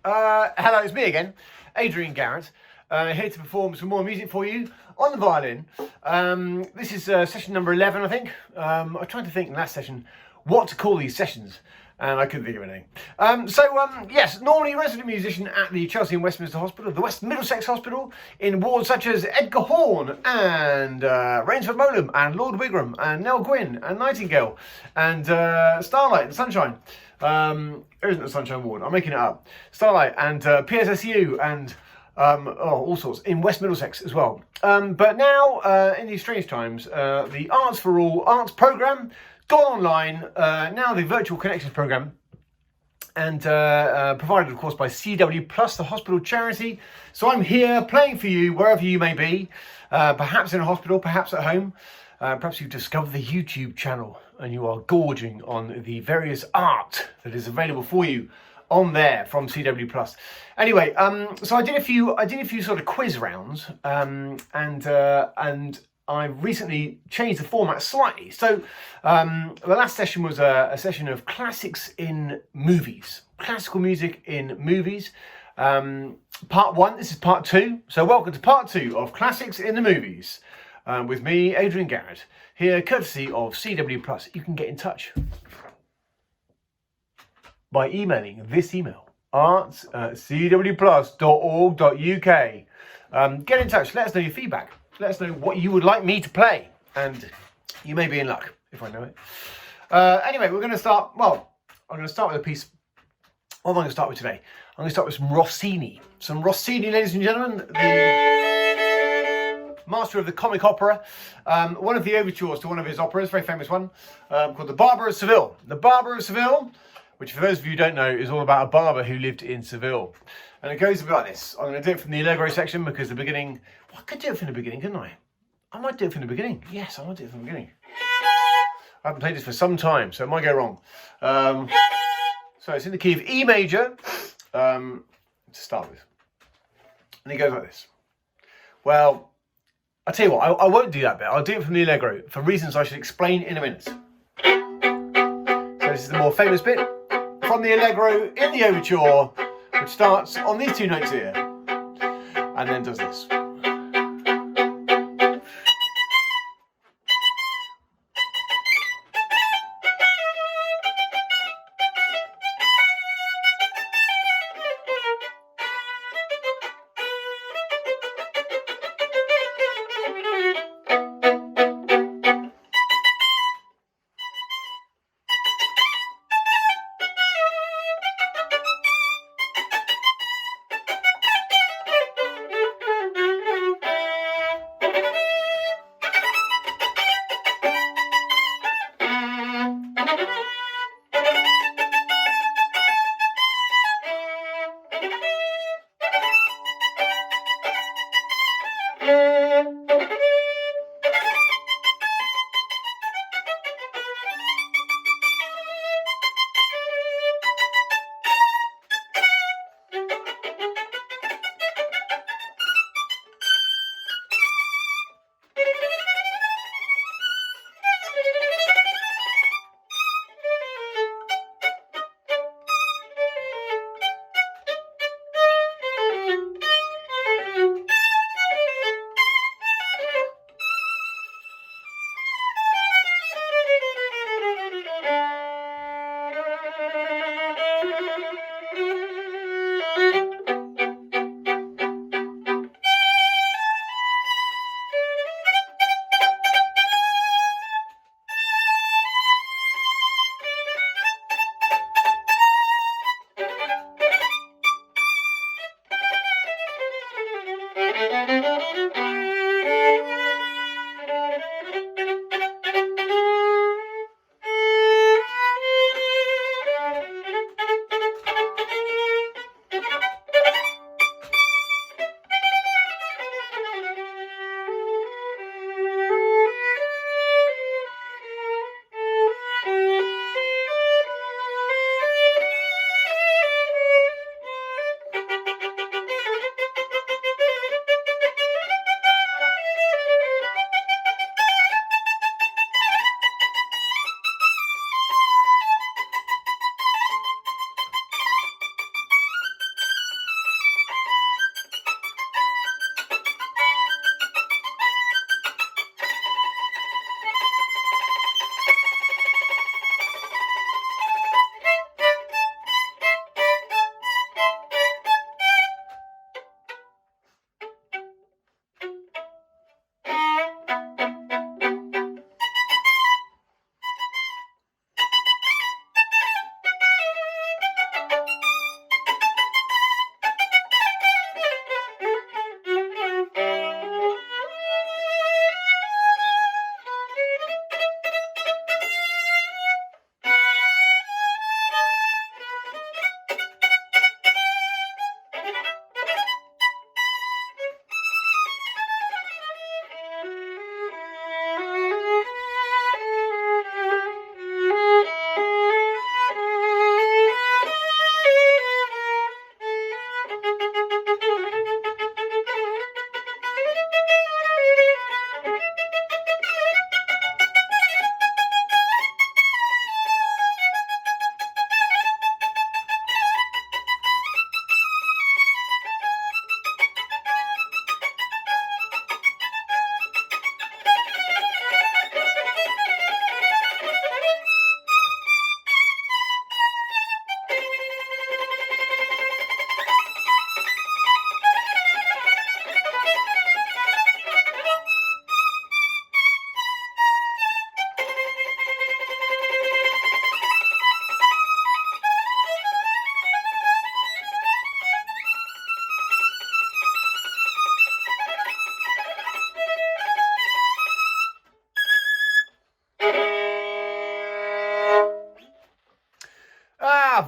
Hello, it's me again, Adrian Garratt, here to perform some more music for you on the violin. This is session number 11, I think. I was trying to think in last session what to call these sessions, and I couldn't think of anything. Yes, normally resident musician at the Chelsea and Westminster Hospital, the West Middlesex Hospital, in wards such as Edgar Horn and Rainsford Moleham and Lord Wigram and Nell Gwynn and Nightingale and Starlight and Sunshine. There isn't a Sunshine ward, I'm making it up. Starlight and PSSU and all sorts in West Middlesex as well. But now, in these strange times, the Arts for All arts programme gone online, now the Virtual Connections programme, and provided of course by CW Plus, the hospital charity. So I'm here playing for you wherever you may be, perhaps in a hospital, perhaps at home. Perhaps you've discovered the YouTube channel and you are gorging on the various art that is available for you on there from CW Plus. Anyway, so I did a few sort of quiz rounds, and I recently changed the format slightly. So the last session was a session of classics in movies, classical music in movies. Part one. This is part two. So welcome to part two of classics in the movies. With me, Adrian Garratt, here courtesy of CW Plus. You can get in touch by emailing this email, arts@cwplus.org.uk. Get in touch, let us know your feedback, let us know what you would like me to play, and you may be in luck if I know it. Anyway, we're going to start, I'm going to start with a piece. What am I going to start with today? I'm going to start with some Rossini. Some Rossini, ladies and gentlemen, the master of the comic opera, one of the overtures to one of his operas, very famous one, called The Barber of Seville. The Barber of Seville, which for those of you who don't know, is all about a barber who lived in Seville. And it goes a bit like this. I'm going to do it from the Allegro section because the beginning, well, I could do it from the beginning, couldn't I? I might do it from the beginning. Yes, I might do it from the beginning. I haven't played this for some time, so it might go wrong. So it's in the key of E major, to start with. And it goes like this. Well, I'll tell you what, I won't do that bit. I'll do it from the Allegro for reasons I should explain in a minute. So this is the more famous bit from the Allegro in the overture, which starts on these two notes here and then does this.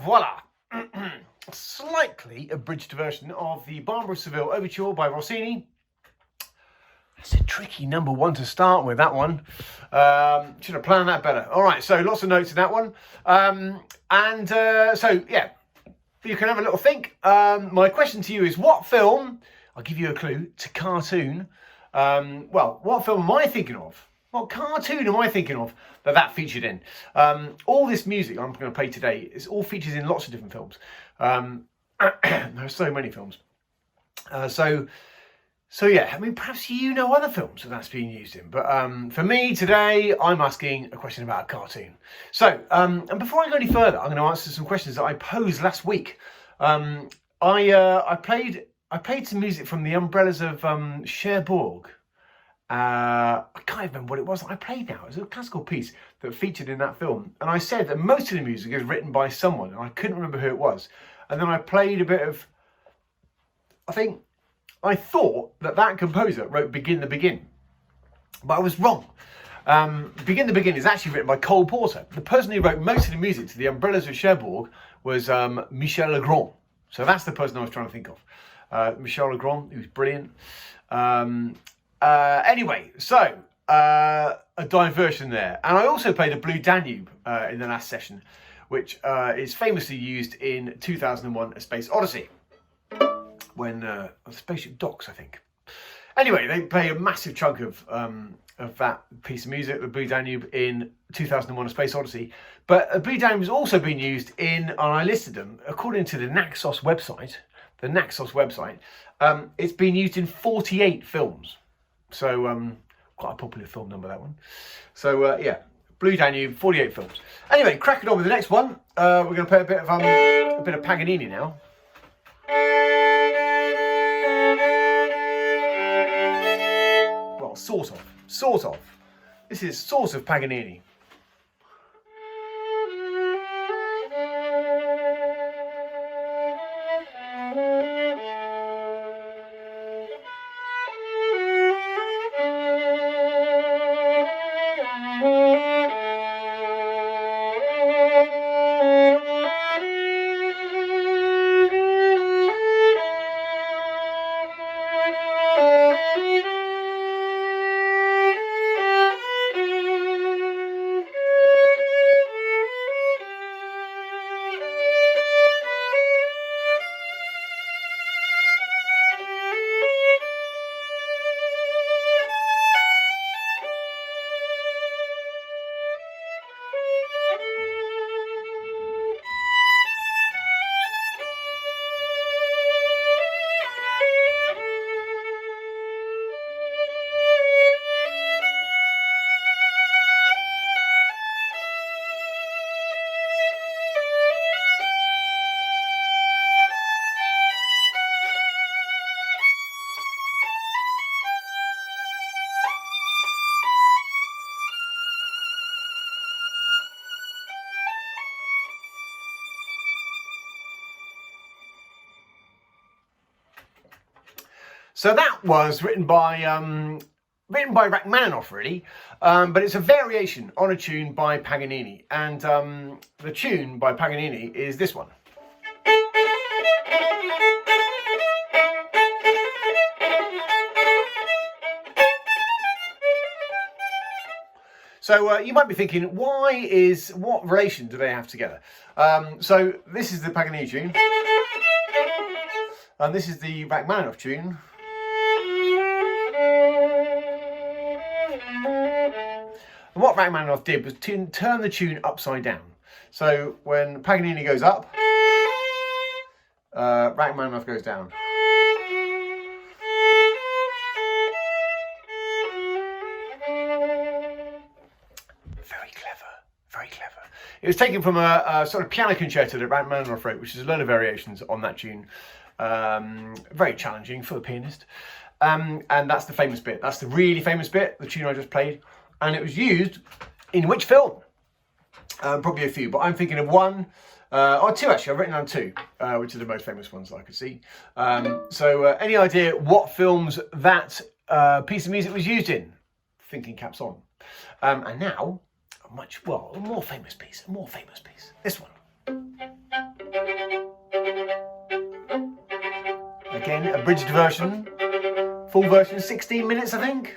voila! Slightly abridged version of the Barber of Seville overture by Rossini. It's a tricky number one to start with, that one. Should have planned that better. All right, so lots of notes in that one. So, yeah, you can have a little think. My question to you is, what film, I'll give you a clue, it's a cartoon. Well, what film am I thinking of? What cartoon am I thinking of that featured in? All this music I'm going to play today is all featured in lots of different films. There are so many films. So yeah, I mean, perhaps you know other films that's being used in. But for me today, I'm asking a question about a cartoon. So, and before I go any further, I'm going to answer some questions that I posed last week. I played some music from the Umbrellas of Cherbourg. I can't remember what it was that I played now. It was a classical piece that featured in that film. And I said that most of the music is written by someone, and I couldn't remember who it was. And then I played a bit of, I thought that composer wrote Begin the Begin. But I was wrong. Begin the Begin is actually written by Cole Porter. The person who wrote most of the music to the Umbrellas of Cherbourg was Michel Legrand. So that's the person I was trying to think of. Michel Legrand, he was brilliant. Anyway, so a diversion there. And I also played a Blue Danube in the last session, which is famously used in 2001: A Space Odyssey, when the spaceship docks, I think. Anyway, they play a massive chunk of that piece of music, the Blue Danube, in 2001: A Space Odyssey. But Blue Danube has also been used in, and I listed them, according to the Naxos website, it's been used in 48 films. So, quite a popular film number, that one. So, yeah, Blue Danube, 48 films. Anyway, cracking on with the next one. We're going to play a bit of Paganini now. Well, sort of. This is sort of Paganini. So that was written by Rachmaninoff, really, but it's a variation on a tune by Paganini, and the tune by Paganini is this one. So you might be thinking, what relation do they have together? So this is the Paganini tune, and this is the Rachmaninoff tune. And what Rachmaninoff did was turn the tune upside down. So when Paganini goes up, Rachmaninoff goes down. Very clever. It was taken from a sort of piano concerto that Rachmaninoff wrote, which is a load of variations on that tune. Very challenging for the pianist. And that's the famous bit. That's the really famous bit, the tune I just played. And it was used in which film? Probably a few, but I'm thinking of one, or two actually. I've written down two, which are the most famous ones that I could see. So any idea what films that piece of music was used in? Thinking caps on. And now, a more famous piece. This one. Again, abridged version. Full version, 16 minutes, I think.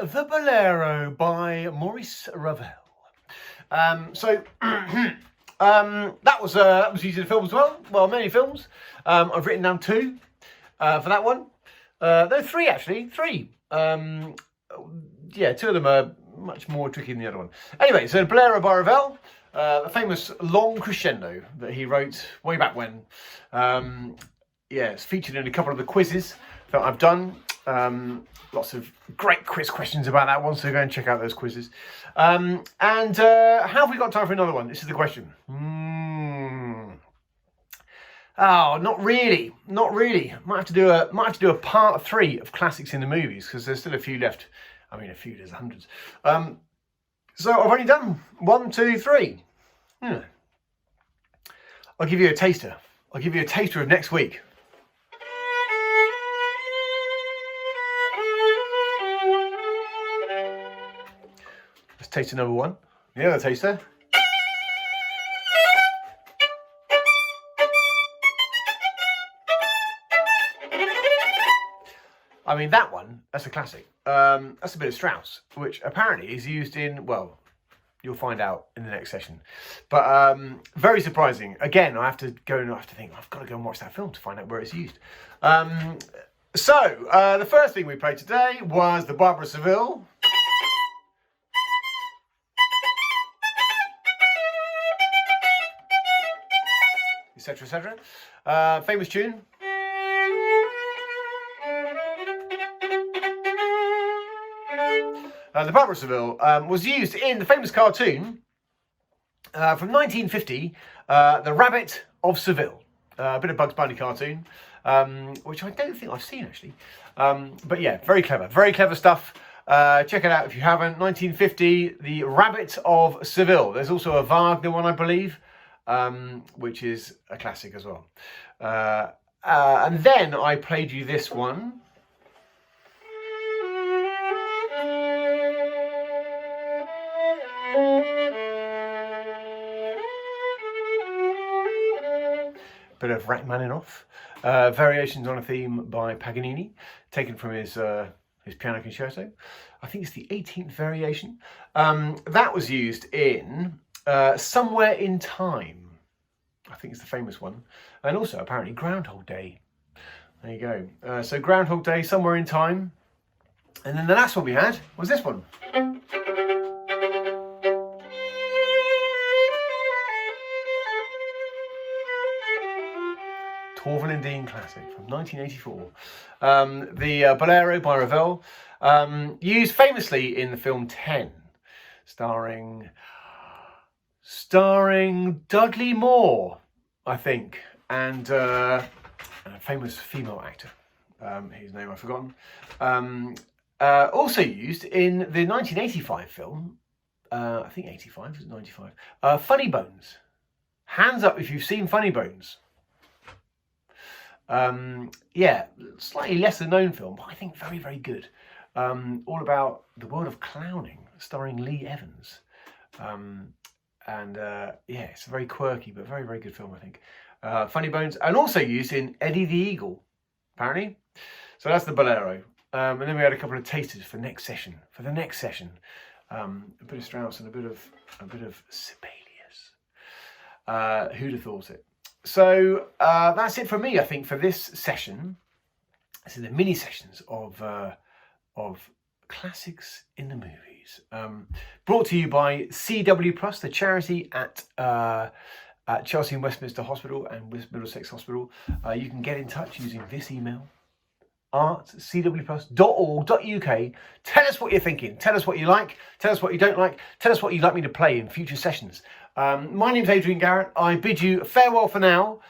The Bolero by Maurice Ravel. That was used in a film as well. Well, many films. I've written down two for that one. There are three actually. Three. Yeah, two of them are much more tricky than the other one. Anyway, so Bolero by Ravel, a famous long crescendo that he wrote way back when. Yeah, it's featured in a couple of the quizzes that I've done. Lots of great quiz questions about that one, so go and check out those quizzes. Have we got time for another one? This is the question. Oh, not really. Might have to do a part 3 of classics in the movies, because there's still a few left I mean, a few, there's hundreds. So I've only done 1, 2, 3. I'll give you a taster. I'll give you a taster of next week. That's taster number 1. The other taster. I mean, that one, that's a classic. That's a bit of Strauss, which apparently is used in, well, you'll find out in the next session. But very surprising. Again, I have to go and think, I've got to go and watch that film to find out where it's used. So, the first thing we played today was the Barber of Seville. Etc, etc. Famous tune. The Barber of Seville was used in the famous cartoon from 1950, The Rabbit of Seville. A bit of Bugs Bunny cartoon, which I don't think I've seen actually. But yeah, very clever stuff. Check it out if you haven't. 1950, The Rabbit of Seville. There's also a Wagner one, I believe, which is a classic as well. And then I played you this one. Bit of Rachmaninoff, variations on a theme by Paganini, taken from his piano concerto. I think it's the 18th variation. That was used in Somewhere in Time. I think it's the famous one, and also apparently Groundhog Day. There you go. So Groundhog Day, Somewhere in Time, and then the last one we had was this one. Torval and Dean classic from 1984. The Bolero by Ravel, used famously in the film 10, starring Dudley Moore, I think, and a famous female actor, whose name I've forgotten. Also used in the 1985 film, I think 85, was it 95? Funny Bones. Hands up if you've seen Funny Bones. Yeah, slightly lesser known film, but I think very good. All about the world of clowning, starring Lee Evans. Yeah, it's a very quirky but very good film, I think. Funny Bones, and also used in Eddie the Eagle, apparently. So that's the Bolero. And then we had a couple of tasters for next session. A bit of Strauss and a bit of Sibelius. Who'd have thought it? So that's it for me, I think, for this session. So the mini sessions of classics in the movies, brought to you by CW Plus, the charity at Chelsea and Westminster Hospital and West Middlesex Hospital. You can get in touch using this email: art@cwplus.org.uk. Tell us what you're thinking. Tell us what you like. Tell us what you don't like. Tell us what you'd like me to play in future sessions. My name's Adrian Garratt. I bid you farewell for now.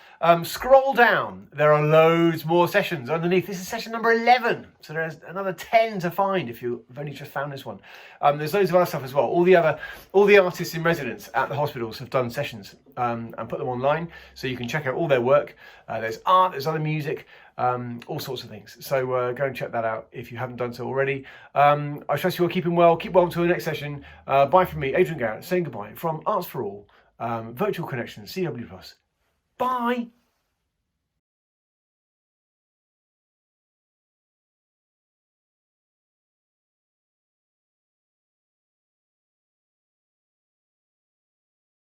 Scroll down. There are loads more sessions underneath. This is session number 11. So there's another 10 to find if you've only just found this one. There's loads of other stuff as well. All the artists in residence at the hospitals have done sessions and put them online. So you can check out all their work. There's art, there's other music, all sorts of things. So go and check that out if you haven't done so already. I trust you are keeping well. Keep well until the next session. Bye from me, Adrian Garratt, saying goodbye from Arts for All, Virtual Connection, CW Plus. Bye.